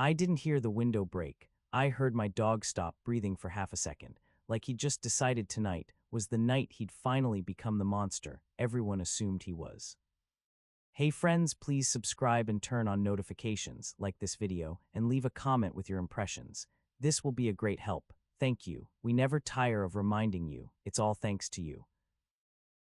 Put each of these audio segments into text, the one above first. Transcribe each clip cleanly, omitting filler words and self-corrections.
I didn't hear the window break. I heard my dog stop breathing for half a second, like he'd just decided tonight was the night he'd finally become the monster everyone assumed he was. Hey friends, please subscribe and turn on notifications, like this video, and leave a comment with your impressions. This will be a great help. Thank you. We never tire of reminding you. It's all thanks to you.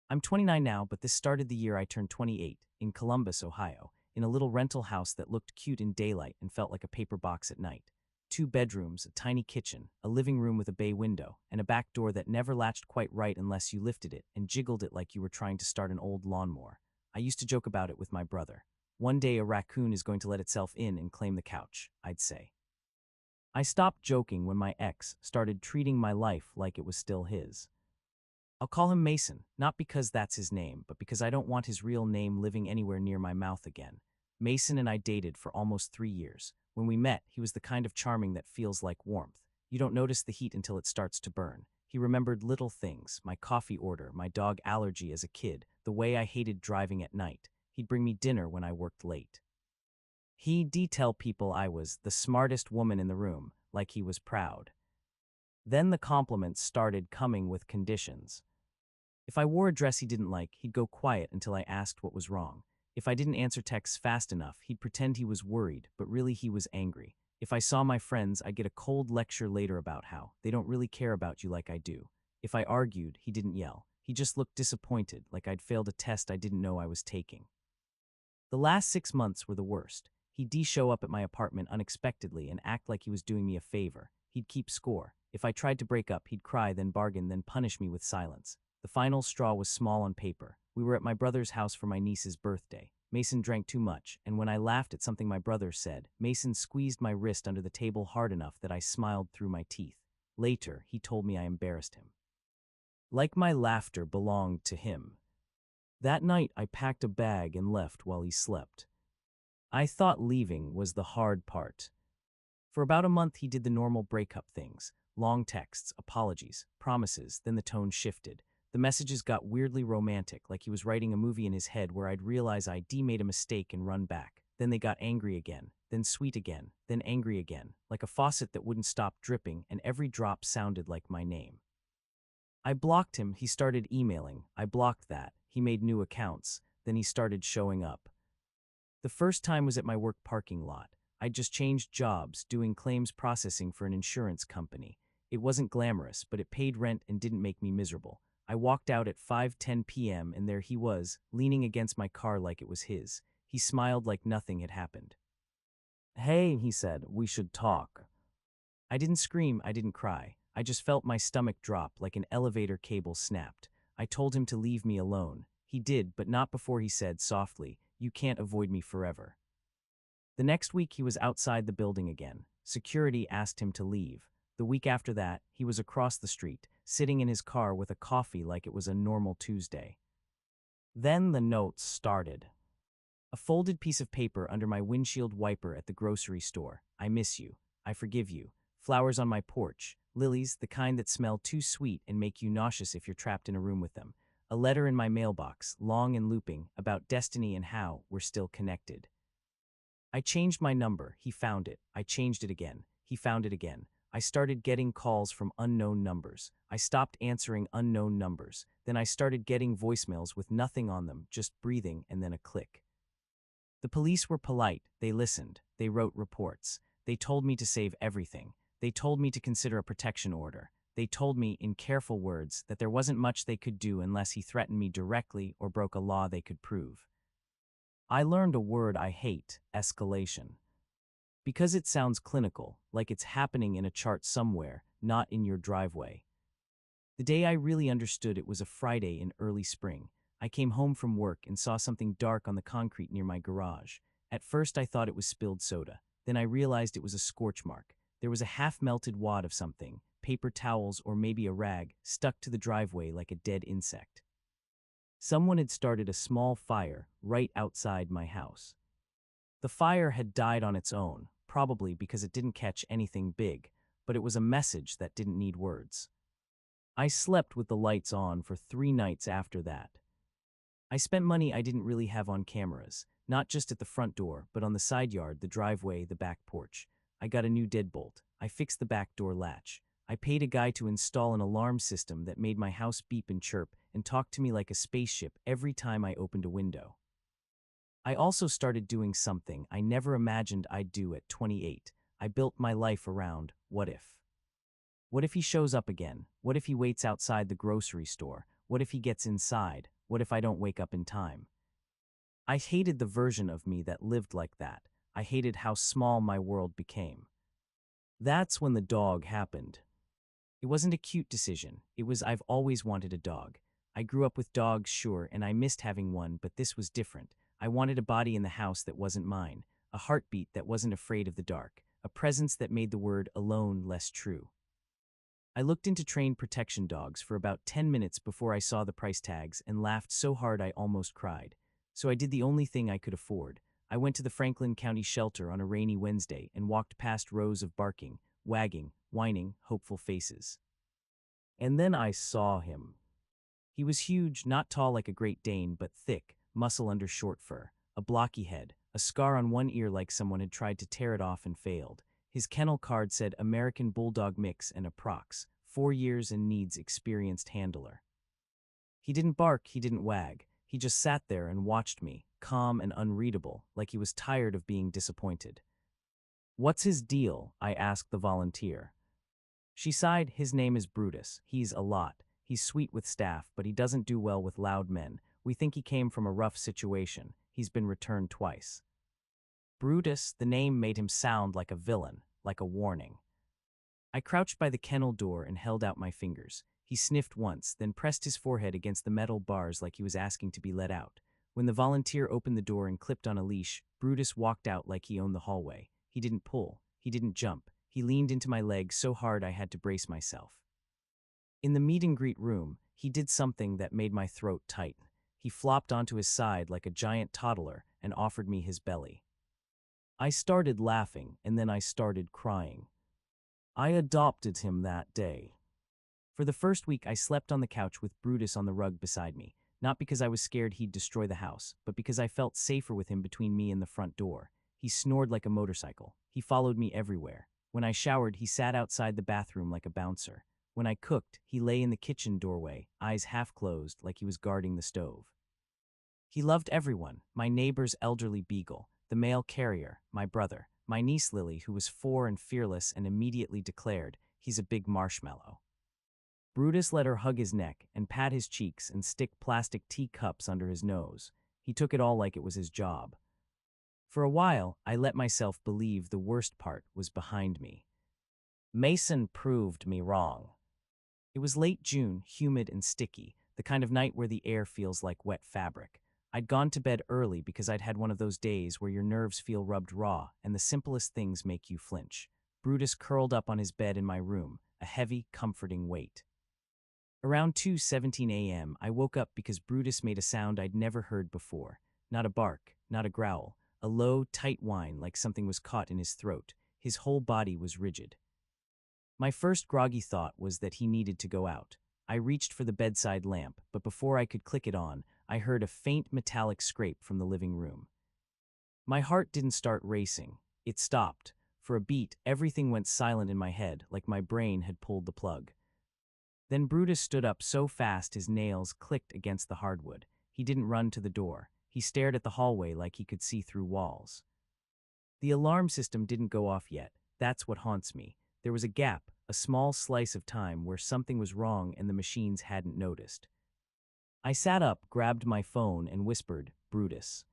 I'm 29 now, but this started the year I turned 28, in Columbus, Ohio, in a little rental house that looked cute in daylight and felt like a paper box at night. 2 bedrooms, a tiny kitchen, a living room with a bay window, and a back door that never latched quite right unless you lifted it and jiggled it like you were trying to start an old lawnmower. I used to joke about it with my brother. One day a raccoon is going to let itself in and claim the couch, I'd say. I stopped joking when my ex started treating my life like it was still his. I'll call him Mason, not because that's his name, but because I don't want his real name living anywhere near my mouth again. Mason and I dated for almost 3 years. When we met, he was the kind of charming that feels like warmth. You don't notice the heat until it starts to burn. He remembered little things, my coffee order, my dog allergy as a kid, the way I hated driving at night. He'd bring me dinner when I worked late. He'd tell people I was the smartest woman in the room, like he was proud. Then the compliments started coming with conditions. If I wore a dress he didn't like, he'd go quiet until I asked what was wrong. If I didn't answer texts fast enough, he'd pretend he was worried, but really he was angry. If I saw my friends, I'd get a cold lecture later about how they don't really care about you like I do. If I argued, he didn't yell. He just looked disappointed, like I'd failed a test I didn't know I was taking. The last 6 months were the worst. He'd show up at my apartment unexpectedly and act like he was doing me a favor. He'd keep score. If I tried to break up, he'd cry, then bargain, then punish me with silence. The final straw was small on paper. We were at my brother's house for my niece's birthday. Mason drank too much, and when I laughed at something my brother said, Mason squeezed my wrist under the table hard enough that I smiled through my teeth. Later, he told me I embarrassed him. Like my laughter belonged to him. That night, I packed a bag and left while he slept. I thought leaving was the hard part. For about a month, he did the normal breakup things. Long texts, apologies, promises, then the tone shifted. The messages got weirdly romantic, like he was writing a movie in his head where I'd realize I'd made a mistake and run back. Then they got angry again, then sweet again, then angry again, like a faucet that wouldn't stop dripping, and every drop sounded like my name. I blocked him, he started emailing. I blocked that. He made new accounts. Then he started showing up. The first time was at my work parking lot. I'd just changed jobs, doing claims processing for an insurance company. It wasn't glamorous, but it paid rent and didn't make me miserable. I walked out at 5:10 p.m. and there he was, leaning against my car like it was his. He smiled like nothing had happened. "Hey," he said, "we should talk." I didn't scream, I didn't cry. I just felt my stomach drop like an elevator cable snapped. I told him to leave me alone. He did, but not before he said softly, "You can't avoid me forever." The next week he was outside the building again. Security asked him to leave. The week after that, he was across the street, sitting in his car with a coffee like it was a normal Tuesday. Then the notes started. A folded piece of paper under my windshield wiper at the grocery store. "I miss you. I forgive you." Flowers on my porch. Lilies, the kind that smell too sweet and make you nauseous if you're trapped in a room with them. A letter in my mailbox, long and looping, about destiny and how we're still connected. I changed my number. He found it. I changed it again. He found it again. I started getting calls from unknown numbers. I stopped answering unknown numbers. Then I started getting voicemails with nothing on them, just breathing and then a click. The police were polite. They listened. They wrote reports. They told me to save everything. They told me to consider a protection order. They told me, in careful words, that there wasn't much they could do unless he threatened me directly or broke a law they could prove. I learned a word I hate: escalation. Because it sounds clinical, like it's happening in a chart somewhere, not in your driveway. The day I really understood it was a Friday in early spring. I came home from work and saw something dark on the concrete near my garage. At first I thought it was spilled soda. Then I realized it was a scorch mark. There was a half-melted wad of something, paper towels or maybe a rag, stuck to the driveway like a dead insect. Someone had started a small fire right outside my house. The fire had died on its own, probably because it didn't catch anything big, but it was a message that didn't need words. I slept with the lights on for 3 nights after that. I spent money I didn't really have on cameras, not just at the front door, but on the side yard, the driveway, the back porch. I got a new deadbolt. I fixed the back door latch. I paid a guy to install an alarm system that made my house beep and chirp and talk to me like a spaceship every time I opened a window. I also started doing something I never imagined I'd do at 28. I built my life around what if. What if he shows up again? What if he waits outside the grocery store? What if he gets inside? What if I don't wake up in time? I hated the version of me that lived like that. I hated how small my world became. That's when the dog happened. It wasn't a cute decision. It was I've always wanted a dog. I grew up with dogs, sure, and I missed having one, but this was different. I wanted a body in the house that wasn't mine, a heartbeat that wasn't afraid of the dark, a presence that made the word alone less true. I looked into trained protection dogs for about 10 minutes before I saw the price tags and laughed so hard I almost cried. So I did the only thing I could afford. I went to the Franklin County shelter on a rainy Wednesday and walked past rows of barking, wagging, whining, hopeful faces. And then I saw him. He was huge, not tall like a Great Dane, but thick, muscle under short fur, a blocky head, a scar on one ear like someone had tried to tear it off and failed. His kennel card said American Bulldog Mix and Approx, 4 years and needs experienced handler. He didn't bark, he didn't wag. He just sat there and watched me, calm and unreadable, like he was tired of being disappointed. "What's his deal?" I asked the volunteer. She sighed. "His name is Brutus. He's a lot. He's sweet with staff, but he doesn't do well with loud men. We think he came from a rough situation. He's been returned twice." Brutus, the name made him sound like a villain, like a warning. I crouched by the kennel door and held out my fingers. He sniffed once, then pressed his forehead against the metal bars like he was asking to be let out. When the volunteer opened the door and clipped on a leash, Brutus walked out like he owned the hallway. He didn't pull. He didn't jump. He leaned into my leg so hard I had to brace myself. In the meet and greet room, he did something that made my throat tighten. He flopped onto his side like a giant toddler and offered me his belly. I started laughing, and then I started crying. I adopted him that day. For the first week, I slept on the couch with Brutus on the rug beside me, not because I was scared he'd destroy the house, but because I felt safer with him between me and the front door. He snored like a motorcycle. He followed me everywhere. When I showered, he sat outside the bathroom like a bouncer. When I cooked, he lay in the kitchen doorway, eyes half closed like he was guarding the stove. He loved everyone, my neighbor's elderly beagle, the mail carrier, my brother, my niece Lily, who was 4 and fearless and immediately declared, "He's a big marshmallow." Brutus let her hug his neck and pat his cheeks and stick plastic teacups under his nose. He took it all like it was his job. For a while, I let myself believe the worst part was behind me. Mason proved me wrong. It was late June, humid and sticky, the kind of night where the air feels like wet fabric. I'd gone to bed early because I'd had one of those days where your nerves feel rubbed raw and the simplest things make you flinch. Brutus curled up on his bed in my room, a heavy, comforting weight. Around 2:17 a.m., I woke up because Brutus made a sound I'd never heard before. Not a bark, not a growl, a low, tight whine like something was caught in his throat. His whole body was rigid. My first groggy thought was that he needed to go out. I reached for the bedside lamp, but before I could click it on, I heard a faint metallic scrape from the living room. My heart didn't start racing. It stopped. For a beat, everything went silent in my head, like my brain had pulled the plug. Then Brutus stood up so fast his nails clicked against the hardwood. He didn't run to the door. He stared at the hallway like he could see through walls. The alarm system didn't go off yet. That's what haunts me. There was a gap, a small slice of time where something was wrong and the machines hadn't noticed. I sat up, grabbed my phone, and whispered, "Brutus."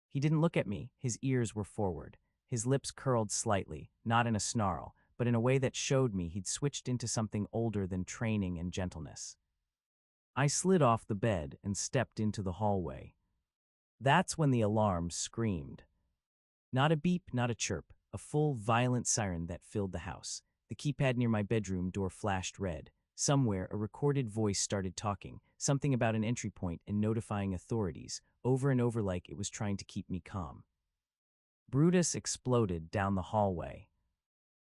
He didn't look at me. His ears were forward. His lips curled slightly, not in a snarl, but in a way that showed me he'd switched into something older than training and gentleness. I slid off the bed and stepped into the hallway. That's when the alarm screamed. Not a beep, not a chirp, a full, violent siren that filled the house. The keypad near my bedroom door flashed red. Somewhere, a recorded voice started talking, something about an entry point and notifying authorities, over and over like it was trying to keep me calm. Brutus exploded down the hallway.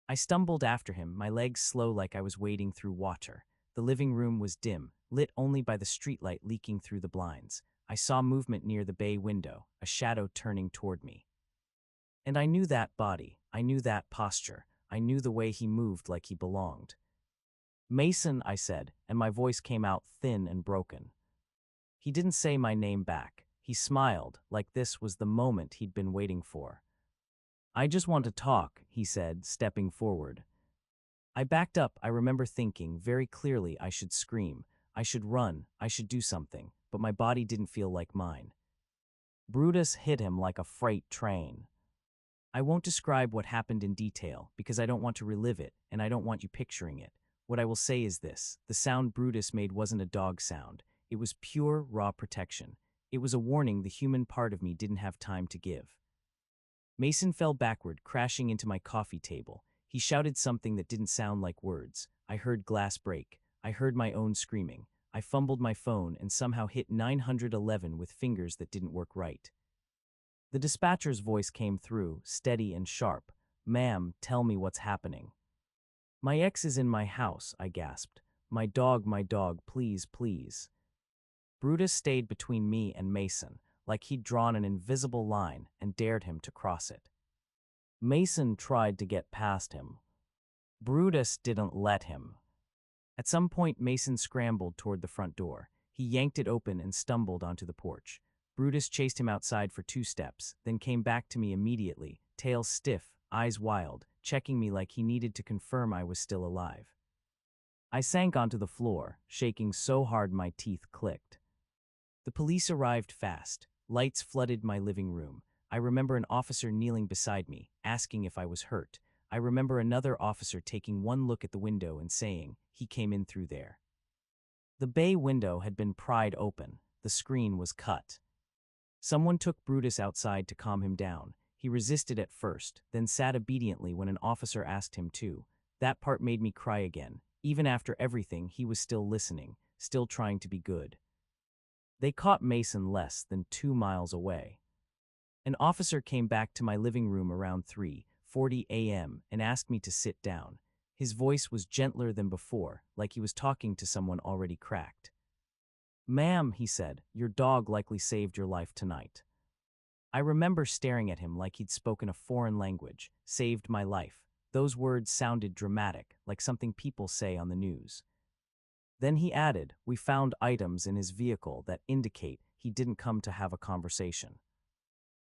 I stumbled after him, my legs slow like I was wading through water. The living room was dim, lit only by the streetlight leaking through the blinds. I saw movement near the bay window, a shadow turning toward me. And I knew that body, I knew that posture, I knew the way he moved like he belonged. Mason, I said, and my voice came out thin and broken. He didn't say my name back. He smiled, like this was the moment he'd been waiting for. I just want to talk, he said, stepping forward. I backed up. I remember thinking very clearly I should scream, I should run, I should do something, but my body didn't feel like mine. Brutus hit him like a freight train. I won't describe what happened in detail because I don't want to relive it and I don't want you picturing it. What I will say is this: the sound Brutus made wasn't a dog sound. It was pure, raw protection. It was a warning the human part of me didn't have time to give. Mason fell backward, crashing into my coffee table. He shouted something that didn't sound like words. I heard glass break. I heard my own screaming. I fumbled my phone and somehow hit 911 with fingers that didn't work right. The dispatcher's voice came through, steady and sharp. "Ma'am, tell me what's happening." "My ex is in my house," I gasped. My dog, please, please." Brutus stayed between me and Mason, like he'd drawn an invisible line and dared him to cross it. Mason tried to get past him. Brutus didn't let him. At some point, Mason scrambled toward the front door. He yanked it open and stumbled onto the porch. Brutus chased him outside for 2 steps, then came back to me immediately, tail stiff, eyes wild, checking me like he needed to confirm I was still alive. I sank onto the floor, shaking so hard my teeth clicked. The police arrived fast. Lights flooded my living room. I remember an officer kneeling beside me, asking if I was hurt. I remember another officer taking one look at the window and saying, "He came in through there." The bay window had been pried open. The screen was cut. Someone took Brutus outside to calm him down. He resisted at first, then sat obediently when an officer asked him to. That part made me cry again. Even after everything, he was still listening, still trying to be good. They caught Mason less than 2 miles away. An officer came back to my living room around 3:40 a.m. and asked me to sit down. His voice was gentler than before, like he was talking to someone already cracked. "Ma'am," he said, "your dog likely saved your life tonight." I remember staring at him like he'd spoken a foreign language. "Saved my life." Those words sounded dramatic, like something people say on the news. Then he added, "We found items in his vehicle that indicate he didn't come to have a conversation."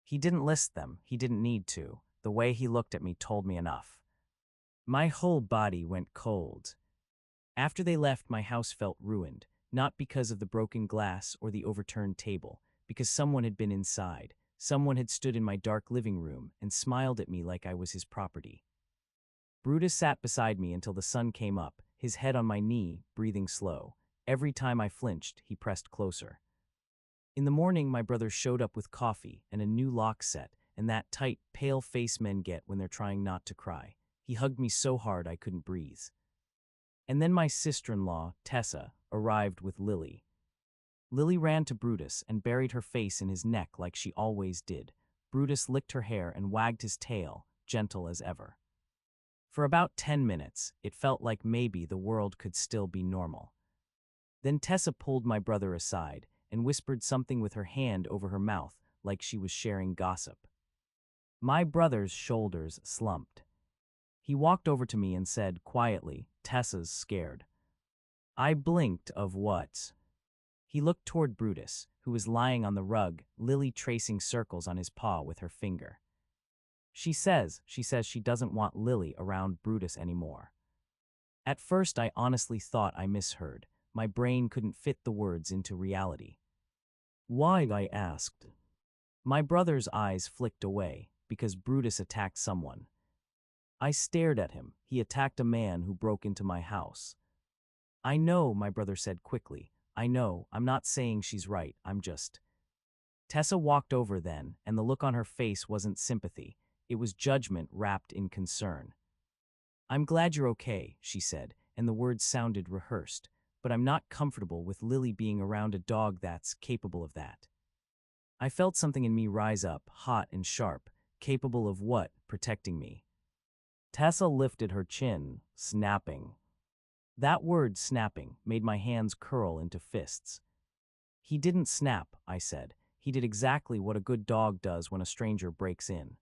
He didn't list them. He didn't need to. The way he looked at me told me enough. My whole body went cold. After they left, my house felt ruined, not because of the broken glass or the overturned table, because someone had been inside. Someone had stood in my dark living room and smiled at me like I was his property. Brutus sat beside me until the sun came up, his head on my knee, breathing slow. Every time I flinched, he pressed closer. In the morning, my brother showed up with coffee and a new lock set and that tight, pale face men get when they're trying not to cry. He hugged me so hard I couldn't breathe. And then my sister-in-law, Tessa, arrived with Lily. Lily ran to Brutus and buried her face in his neck like she always did. Brutus licked her hair and wagged his tail, gentle as ever. For about 10 minutes, it felt like maybe the world could still be normal. Then Tessa pulled my brother aside and whispered something with her hand over her mouth like she was sharing gossip. My brother's shoulders slumped. He walked over to me and said quietly, "Tessa's scared." I blinked. Of what? He looked toward Brutus, who was lying on the rug, Lily tracing circles on his paw with her finger. She says she doesn't want Lily around Brutus anymore. At first, I honestly thought I misheard. My brain couldn't fit the words into reality. "Why?" I asked. My brother's eyes flicked away, because Brutus attacked someone. I stared at him. He attacked a man who broke into my house. "I know," my brother said quickly. "I know. I'm not saying she's right. I'm just..." Tessa walked over then, and the look on her face wasn't sympathy. It was judgment wrapped in concern. "I'm glad you're okay," she said, and the words sounded rehearsed, "but I'm not comfortable with Lily being around a dog that's capable of that." I felt something in me rise up, hot and sharp. Capable of what? Protecting me. Tessa lifted her chin, snapping. That word, snapping, made my hands curl into fists. "He didn't snap," I said. "He did exactly what a good dog does when a stranger breaks in."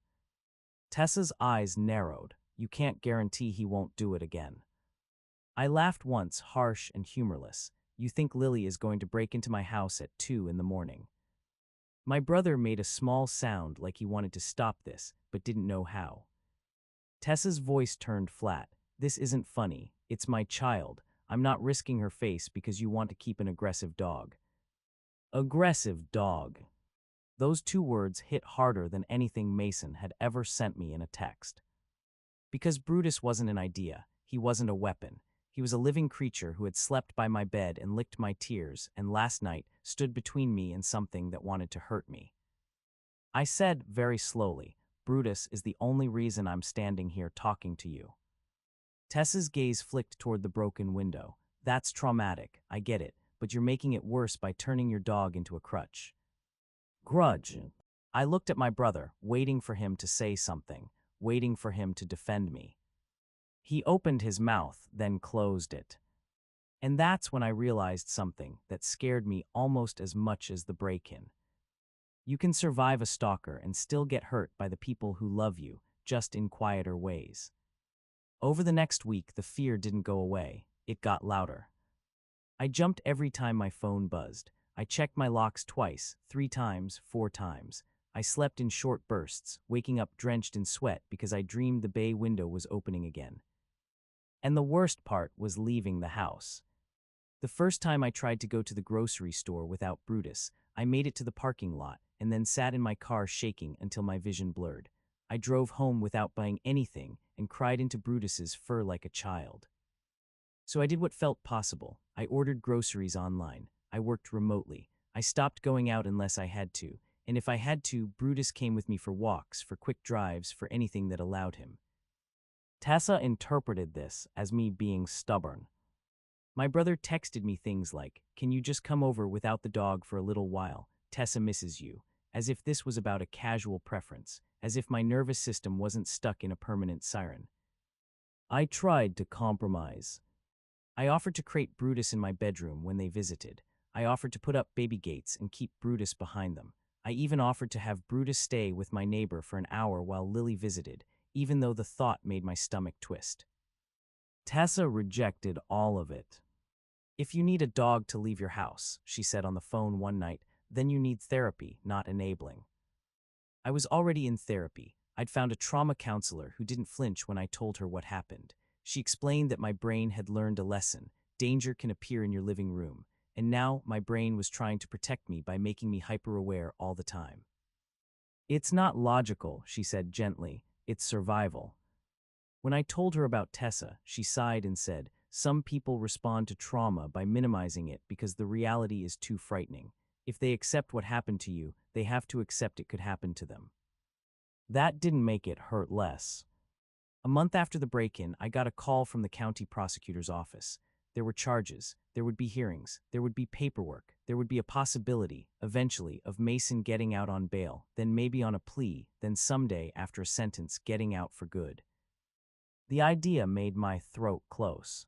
Tessa's eyes narrowed. You can't guarantee he won't do it again. I laughed once, harsh and humorless. You think Lily is going to break into my house at 2 in the morning? My brother made a small sound like he wanted to stop this, but didn't know how. Tessa's voice turned flat. This isn't funny. It's my child. I'm not risking her face because you want to keep an aggressive dog. Aggressive dog. Those two words hit harder than anything Mason had ever sent me in a text. Because Brutus wasn't an idea. He wasn't a weapon. He was a living creature who had slept by my bed and licked my tears, and last night stood between me and something that wanted to hurt me. I said very slowly, Brutus is the only reason I'm standing here talking to you. Tessa's gaze flicked toward the broken window. That's traumatic, I get it, but you're making it worse by turning your dog into a crutch. Grudge. I looked at my brother, waiting for him to say something, waiting for him to defend me. He opened his mouth, then closed it. And that's when I realized something that scared me almost as much as the break-in. You can survive a stalker and still get hurt by the people who love you, just in quieter ways. Over the next week, the fear didn't go away. It got louder. I jumped every time my phone buzzed. I checked my locks twice, 3 times, 4 times. I slept in short bursts, waking up drenched in sweat because I dreamed the bay window was opening again. And the worst part was leaving the house. The first time I tried to go to the grocery store without Brutus, I made it to the parking lot and then sat in my car shaking until my vision blurred. I drove home without buying anything and cried into Brutus's fur like a child. So I did what felt possible. I ordered groceries online. I worked remotely. I stopped going out unless I had to, and if I had to, Brutus came with me for walks, for quick drives, for anything that allowed him. Tessa interpreted this as me being stubborn. My brother texted me things like, "Can you just come over without the dog for a little while? Tessa misses you," as if this was about a casual preference, as if my nervous system wasn't stuck in a permanent siren. I tried to compromise. I offered to crate Brutus in my bedroom when they visited. I offered to put up baby gates and keep Brutus behind them. I even offered to have Brutus stay with my neighbor for an hour while Lily visited, even though the thought made my stomach twist. Tessa rejected all of it. If you need a dog to leave your house, she said on the phone one night, then you need therapy, not enabling. I was already in therapy. I'd found a trauma counselor who didn't flinch when I told her what happened. She explained that my brain had learned a lesson. Danger can appear in your living room. And now my brain was trying to protect me by making me hyper-aware all the time. It's not logical, she said gently. It's survival. When I told her about Tessa, she sighed and said, some people respond to trauma by minimizing it because the reality is too frightening. If they accept what happened to you, they have to accept it could happen to them. That didn't make it hurt less. A month after the break-in, I got a call from the county prosecutor's office. There were charges, there would be hearings, there would be paperwork, there would be a possibility, eventually, of Mason getting out on bail, then maybe on a plea, then someday, after a sentence, getting out for good. The idea made my throat close.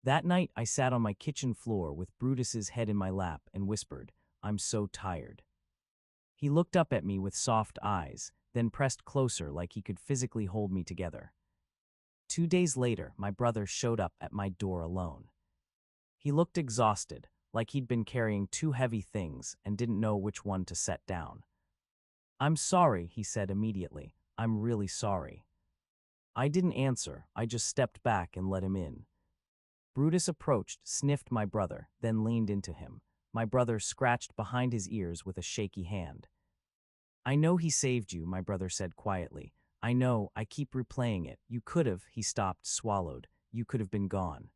That night, I sat on my kitchen floor with Brutus's head in my lap and whispered, I'm so tired. He looked up at me with soft eyes, then pressed closer like he could physically hold me together. 2 days later, my brother showed up at my door alone. He looked exhausted, like he'd been carrying 2 heavy things and didn't know which one to set down. I'm sorry, he said immediately. I'm really sorry. I didn't answer, I just stepped back and let him in. Brutus approached, sniffed my brother, then leaned into him. My brother scratched behind his ears with a shaky hand. I know he saved you, my brother said quietly. I know, I keep replaying it. You could have, he stopped, swallowed. You could have been gone.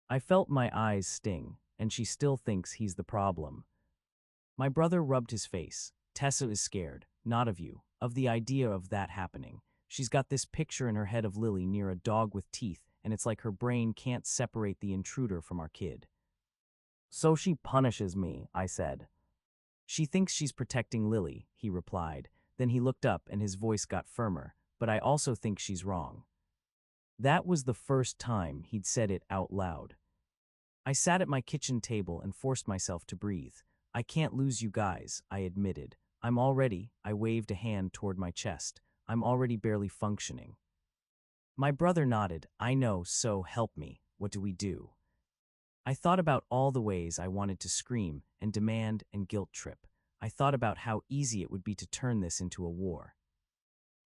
I felt my eyes sting, and she still thinks he's the problem. My brother rubbed his face. Tessa is scared, not of you, of the idea of that happening. She's got this picture in her head of Lily near a dog with teeth, and it's like her brain can't separate the intruder from our kid. So she punishes me, I said. She thinks she's protecting Lily, he replied. Then he looked up and his voice got firmer, but I also think she's wrong. That was the first time he'd said it out loud. I sat at my kitchen table and forced myself to breathe. I can't lose you guys, I admitted. I'm all ready, I waved a hand toward my chest. I'm already barely functioning. My brother nodded. I know, so help me. What do we do? I thought about all the ways I wanted to scream and demand and guilt trip. I thought about how easy it would be to turn this into a war.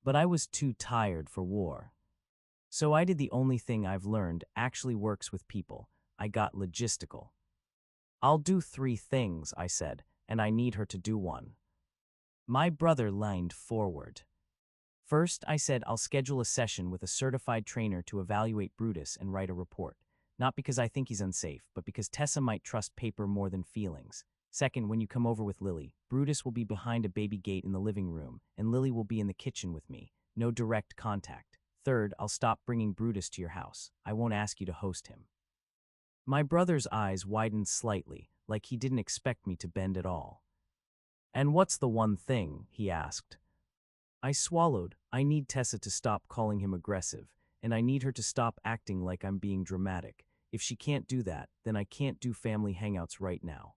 But I was too tired for war. So I did the only thing I've learned actually works with people. I got logistical. I'll do 3 things, I said, and I need her to do one. My brother leaned forward. First, I said I'll schedule a session with a certified trainer to evaluate Brutus and write a report. Not because I think he's unsafe, but because Tessa might trust paper more than feelings. Second, when you come over with Lily, Brutus will be behind a baby gate in the living room, and Lily will be in the kitchen with me. No direct contact. Third, I'll stop bringing Brutus to your house. I won't ask you to host him. My brother's eyes widened slightly, like he didn't expect me to bend at all. And what's the one thing? He asked. I swallowed. I need Tessa to stop calling him aggressive, and I need her to stop acting like I'm being dramatic. If she can't do that, then I can't do family hangouts right now.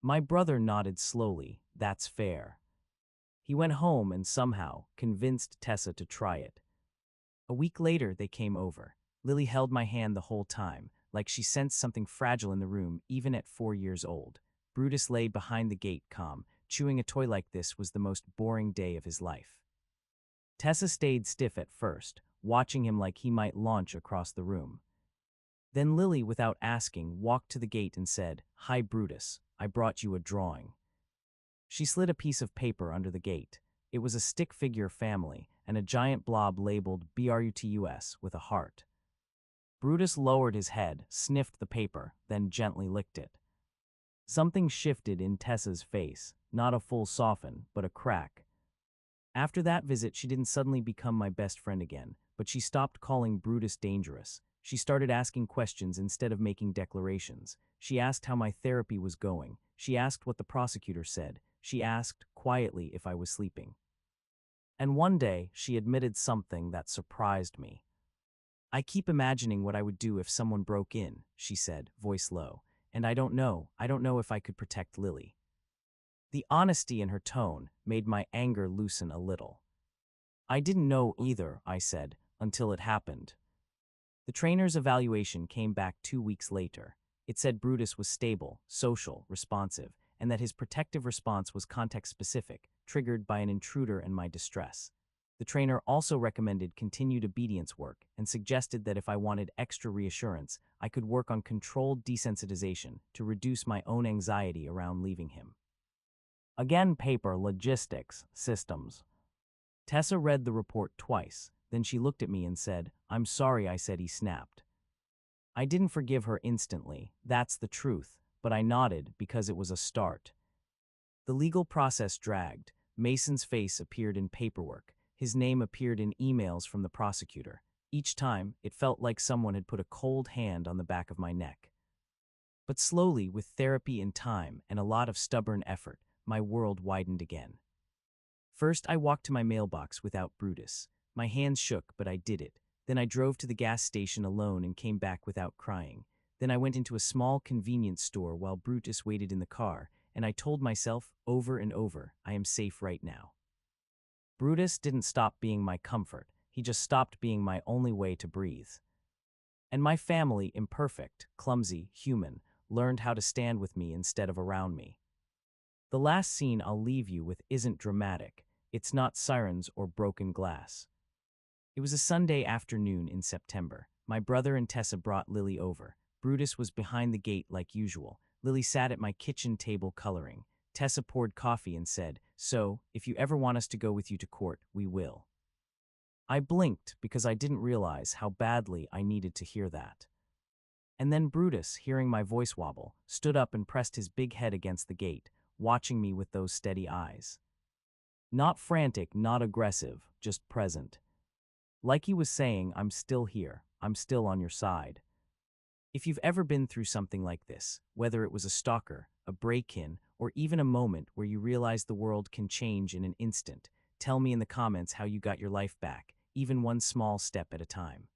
My brother nodded slowly. That's fair. He went home and somehow convinced Tessa to try it. A week later, they came over. Lily held my hand the whole time, like she sensed something fragile in the room, even at 4 years old. Brutus lay behind the gate, calm. Chewing a toy like this was the most boring day of his life. Tessa stayed stiff at first, watching him like he might launch across the room. Then Lily, without asking, walked to the gate and said, "Hi, Brutus, I brought you a drawing." She slid a piece of paper under the gate. It was a stick figure family and a giant blob labeled BRUTUS with a heart. Brutus lowered his head, sniffed the paper, then gently licked it. Something shifted in Tessa's face, not a full soften, but a crack. After that visit, she didn't suddenly become my best friend again, but she stopped calling Brutus dangerous. She started asking questions instead of making declarations. She asked how my therapy was going. She asked what the prosecutor said. She asked, quietly, if I was sleeping. And one day, she admitted something that surprised me. "I keep imagining what I would do if someone broke in," she said, voice low, "and I don't know if I could protect Lily." The honesty in her tone made my anger loosen a little. "I didn't know either," I said, "until it happened." The trainer's evaluation came back 2 weeks later. It said Brutus was stable, social, responsive, and that his protective response was context-specific, triggered by an intruder and my distress. The trainer also recommended continued obedience work and suggested that if I wanted extra reassurance, I could work on controlled desensitization to reduce my own anxiety around leaving him. Again, paper, logistics, systems. Tessa read the report twice, then she looked at me and said, "I'm sorry," I said. He snapped. I didn't forgive her instantly, that's the truth, but I nodded because it was a start. The legal process dragged. Mason's face appeared in paperwork. His name appeared in emails from the prosecutor. Each time, it felt like someone had put a cold hand on the back of my neck. But slowly, with therapy and time and a lot of stubborn effort, my world widened again. First, I walked to my mailbox without Brutus. My hands shook, but I did it. Then I drove to the gas station alone and came back without crying. Then I went into a small convenience store while Brutus waited in the car, and I told myself over and over, I am safe right now. Brutus didn't stop being my comfort. He just stopped being my only way to breathe. And my family, imperfect, clumsy, human, learned how to stand with me instead of around me. The last scene I'll leave you with isn't dramatic. It's not sirens or broken glass. It was a Sunday afternoon in September. My brother and Tessa brought Lily over. Brutus was behind the gate like usual. Lily sat at my kitchen table coloring. Tessa poured coffee and said, "So, if you ever want us to go with you to court, we will." I blinked because I didn't realize how badly I needed to hear that. And then Brutus, hearing my voice wobble, stood up and pressed his big head against the gate, watching me with those steady eyes. Not frantic, not aggressive, just present. Like he was saying, "I'm still here. I'm still on your side." If you've ever been through something like this, whether it was a stalker, a break-in, or even a moment where you realize the world can change in an instant, tell me in the comments how you got your life back, even one small step at a time.